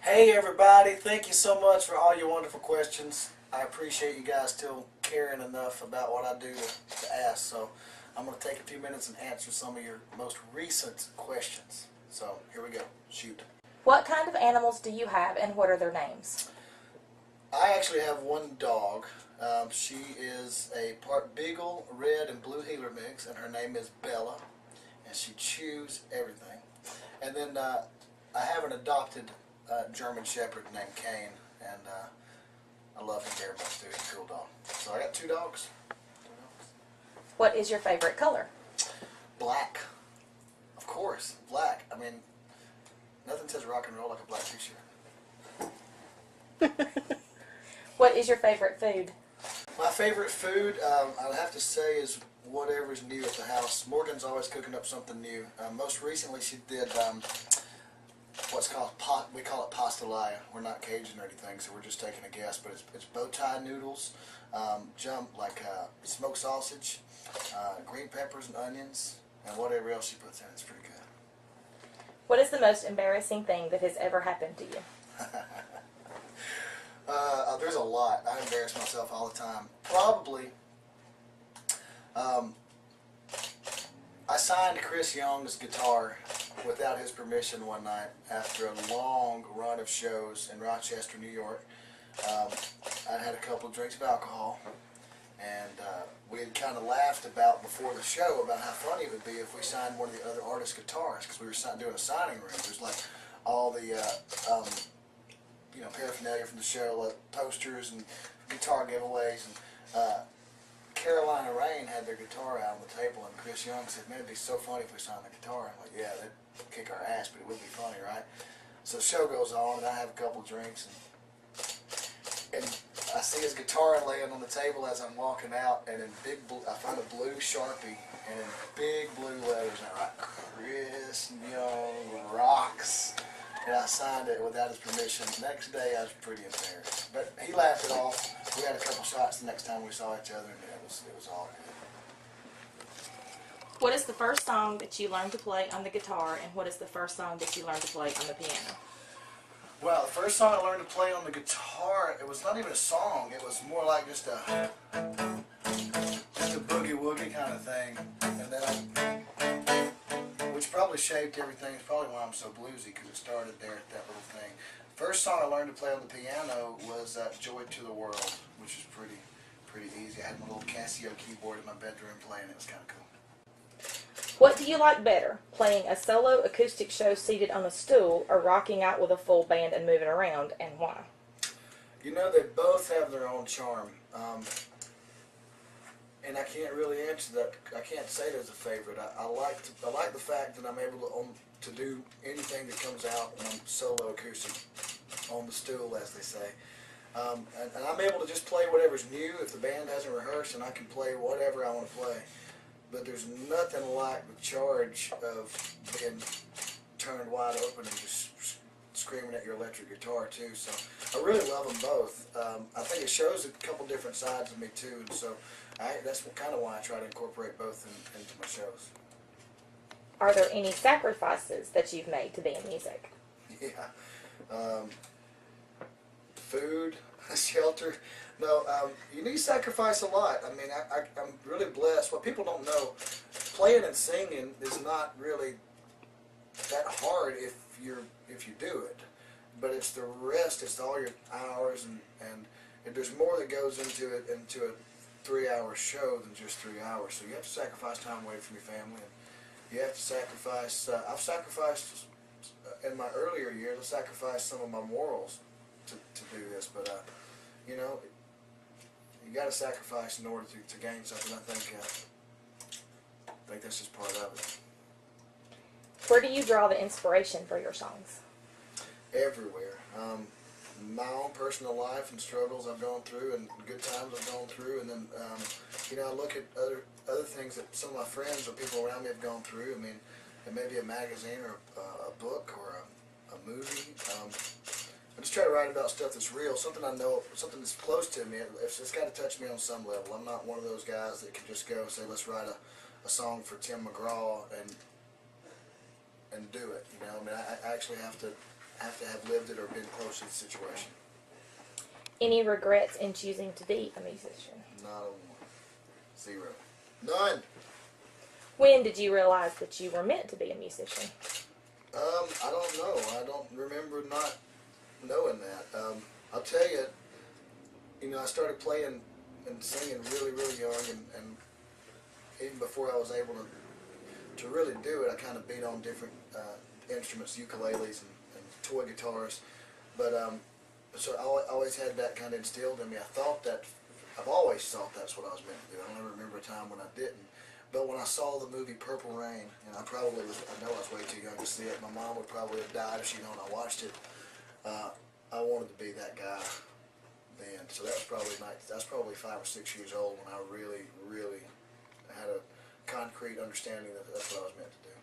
Hey everybody, thank you so much for all your wonderful questions. I appreciate you guys still caring enough about what I do to ask. So I'm going to take a few minutes and answer some of your most recent questions. So here we go. Shoot. What kind of animals do you have and what are their names? I actually have one dog. She is a part Beagle, Red, and Blue Heeler mix, and her name is Bella, and she chews everything. And then I have an adopted German Shepherd named Kane, and I love him very much too. He's a cool dog. So I got two dogs. What is your favorite color? Black. Of course, black. I mean, nothing says rock and roll like a black t-shirt. What is your favorite food? My favorite food, I'd have to say, is whatever's new at the house. Morgan's always cooking up something new. Most recently, she did what's called we call it pastelaya. We're not Cajun or anything, so we're just taking a guess. But it's bow tie noodles, smoked sausage, green peppers and onions, and whatever else she puts in. It's pretty good. What is the most embarrassing thing that has ever happened to you? There's a lot. I embarrass myself all the time. Probably, I signed Chris Young's guitar without his permission one night after a long run of shows in Rochester, New York. I had a couple of drinks of alcohol, and we had kind of laughed about before the show about how funny it would be if we signed one of the other artists' guitars, because we were doing a signing room. There's like all the paraphernalia from the show, like posters and guitar giveaways. And Carolina Rain had their guitar out on the table, and Chris Young said, "Man, it'd be so funny if we signed the guitar." I'm like, "Yeah, they'd kick our ass, but it would be funny, right?" So the show goes on, and I have a couple drinks, and I see his guitar laying on the table as I'm walking out, and in I find a blue Sharpie, and in big blue letters, and I write, "Chris Young rocks." And I signed it without his permission. The next day, I was pretty embarrassed. But he laughed it off. We had a couple shots the next time we saw each other, and it was all good. What is the first song that you learned to play on the guitar, and what is the first song that you learned to play on the piano? Well, the first song I learned to play on the guitar, it was not even a song. It was more like just a boogie-woogie kind of thing. And then which probably shaped everything. It's probably why I'm so bluesy, because it started there at that little thing. First song I learned to play on the piano was "Joy to the World," which is pretty easy. I had my little Casio keyboard in my bedroom playing it. It was kind of cool. What do you like better, playing a solo acoustic show seated on a stool or rocking out with a full band and moving around, and why? You know, they both have their own charm. And I can't really answer that. I can't say there's a favorite. I like the fact that I'm able to do anything that comes out when I'm solo acoustic on the stool, as they say. And I'm able to just play whatever's new. If the band hasn't rehearsed, and I can play whatever I want to play. But there's nothing like the charge of being turned wide open and just screaming at your electric guitar too. So I really love them both. I think it shows a couple different sides of me too, and so that's kind of why I try to incorporate both into my shows. Are there any sacrifices that you've made to be in music? Yeah. Food, shelter. No, you need to sacrifice a lot. I mean, I'm really blessed. What people don't know, playing and singing is not really that hard if you do it. But it's the rest, it's all your hours, and there's more that goes into a 3-hour show than just 3 hours. So you have to sacrifice time away from your family, and you have to sacrifice. I've sacrificed in my earlier years. I sacrificed some of my morals to do this, but you know, you got to sacrifice in order to gain something. I think that's just part of it. Where do you draw the inspiration for your songs? Everywhere. My own personal life and struggles I've gone through, and good times I've gone through, and then I look at other things that some of my friends or people around me have gone through. I mean, it may be a magazine or a book or a movie. I just try to write about stuff that's real, something I know, something that's close to me. It's got to touch me on some level. I'm not one of those guys that can just go and say, let's write a song for Tim McGraw and do it. You know, I mean, I actually have to have to have lived it or been close to the situation. Any regrets in choosing to be a musician? Not a one. Zero. None. When did you realize that you were meant to be a musician? I don't know. I don't remember not knowing that. I'll tell you, I started playing and singing really, really young, and even before I was able to really do it, I kind of beat on different instruments, ukuleles and toy guitars. But so I always had that kind of instilled in me. I've always thought that's what I was meant to do. I don't ever remember a time when I didn't. But when I saw the movie Purple Rain, and I know I was way too young to see it. My mom would probably have died if she'd known I watched it. I wanted to be that guy then. So that's probably 5 or 6 years old when I really, really had a concrete understanding that that's what I was meant to do.